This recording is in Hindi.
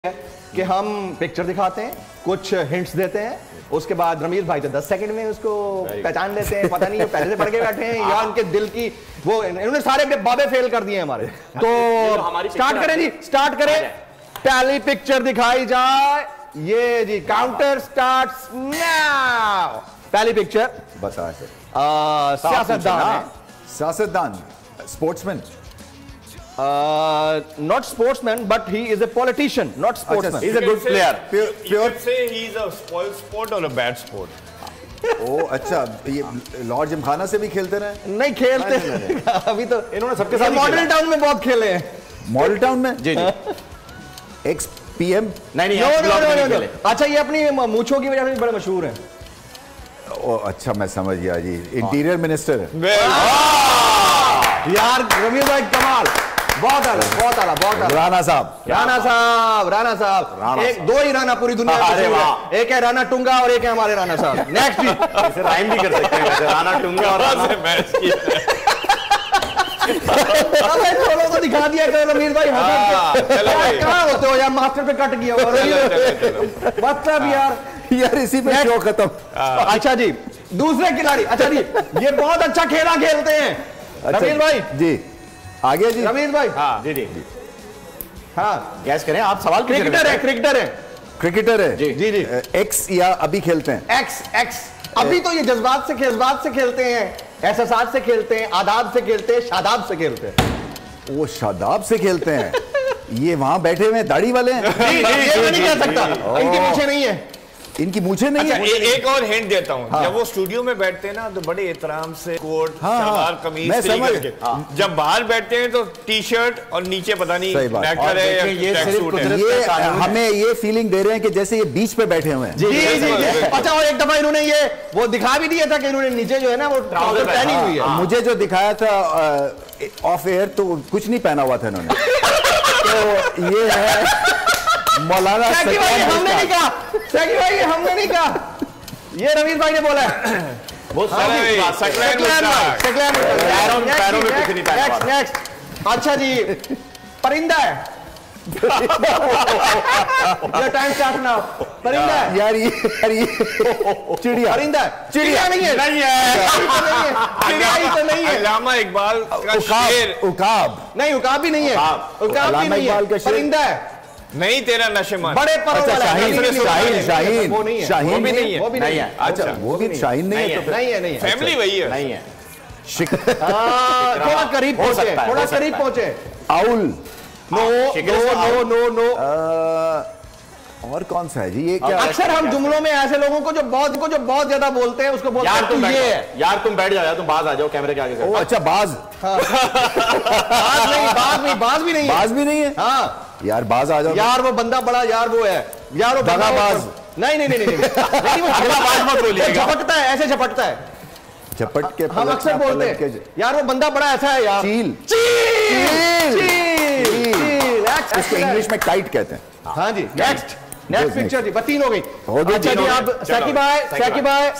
कि हम पिक्चर दिखाते हैं, कुछ हिंट्स देते हैं, उसके बाद रमीज भाई तो 10 सेकंड में उसको पहचान लेते हैं। पता नहीं वो पहले से पढ़ के बैठे हैं या उनके दिल की वो, इन्होंने सारे बाबे फेल कर दिए हमारे। तो स्टार्ट करें जी, स्टार्ट करें। पहली पिक्चर दिखाई जाए, ये जी काउंटर स्टार्ट्स नाउ। पहली पिक्चर बता सियासतदान, sportsman, not sportsman but he is a politician, not sportsman. He's a good player. You can say he's a spoiled sport or a bad sport. ओ अच्छा, ये लॉर्ड जिमखाना से भी खेलते रहे? नहीं खेलते अभी तो इन्होंने सबके साथ मॉडल टाउन में बहुत खेले हैं। मॉडल टाउन में? जी जी। Ex PM? नहीं अच्छा, ये अपनी मूंछों की वजह से बड़े मशहूर हैं। ओ अच्छा, मैं समझ गया जी, इंटीरियर मिनिस्टर। यार रमीज भाई कमाल, बहुत आला, बहुत आला, बहुत आला। राणा साहब, राणा साहब, एक दो ही राणा पूरी दुनिया में, एक है राणा टुंगा और एक है हमारे राणा साहब। नेक्स्ट जी, इसे राइम भी कर सकते हैं, राणा टुंगा और राणा मैच की। चलो तो दिखा दिया करो रमीज भाई, कहाँ होते हो यार, मास्टर पे कट गया मतलब यार इसी पे शो खत्म। अच्छा जी, दूसरे खिलाड़ी। अच्छा जी, ये बहुत अच्छा खेला खेलते हैं रमीज भाई जी। आगे जी रमीज भाई। हाँ जी जी हाँ, गैस करें आप सवाल। क्रिकेटर है, क्रिकेटर है जी जी। एक्स या अभी खेलते हैं? एक्स। अभी तो ये जज्बात से खेलते हैं, एहसास से खेलते हैं, आदाब से खेलते हैं, शादाब से खेलते हैं। वो शादाब से खेलते हैं। ये वहां बैठे हुए दाढ़ी वाले हैं? ये मैं नहीं कह सकता, इनके पीछे नहीं है, इनकी मूछें नहीं अच्छा, है। एक और हिंट देता हूँ। जब वो स्टूडियो में बैठते हैं ना तो बड़े एहतराम से कोट, सलवार कमीज मैं समझ करके। जब बाहर बैठते हैं तो टी शर्ट और नीचे पता नहीं नेकर है या ट्रैकसूट है। ये हमें ये फीलिंग दे रहे हैं कि जैसे ये बीच पे बैठे हुए हैं। जी। अच्छा, और एक दफा इन्होंने ये वो दिखा भी दिया था कि इन्होंने नीचे जो है ना वो ट्राउजर पहनी हुई है। मुझे जो दिखाया था ऑफ एयर तो कुछ नहीं पहना हुआ था इन्होंने। तो ये है मौलाना। हमने नहीं कहा, हमने नहीं कहा, ये रमीज भाई ने बोला है। नेक्स्ट। अच्छा जी, परिंदा है। Time start now. परिंदा है यार, ये चिड़िया। परिंदा है, चिड़िया नहीं है, चिड़िया ही तो नहीं है। अल्लामा इकबाल का शेर। उकाब नहीं, उकाब भी नहीं है, उकाब भी नहीं है, परिंदा है। नहीं, तेरा नशेमान। बड़े परों वाला शाहीन वो भी नहीं है, वो भी नहीं है। अच्छा, वो भी शाहीन नहीं है तो नहीं है। फैमिली वही है, नहीं है। थोड़ा करीब पहुंचे। आउल? नो। और कौन सा है जी? ये क्या? अक्सर हम जुमलों में ऐसे लोगों को जो बहुत ज्यादा बोलते हैं उसको बोलते हैं तुम ये है। यार तुम बैठ जाओ, तुम बाज आ जाओ कैमरे के आगे। ओ अच्छा, बाज। बाज भी नहीं है। हाँ यार, बाज आ जाओ यार, वो बंदा बड़ा यार वो है यार, वो दगाबाज। नहीं मत बोलिए, झपटता है, ऐसे झपटता है, झपट के। हम अक्सर बोलते हैं यार वो बंदा बड़ा ऐसा है यार। चील। इसको इंग्लिश में काइट कहते हैं। हाँ जी। नेक्स्ट पिक्चर जी, 3 हो गई। अच्छा जी, आप साकिब भाई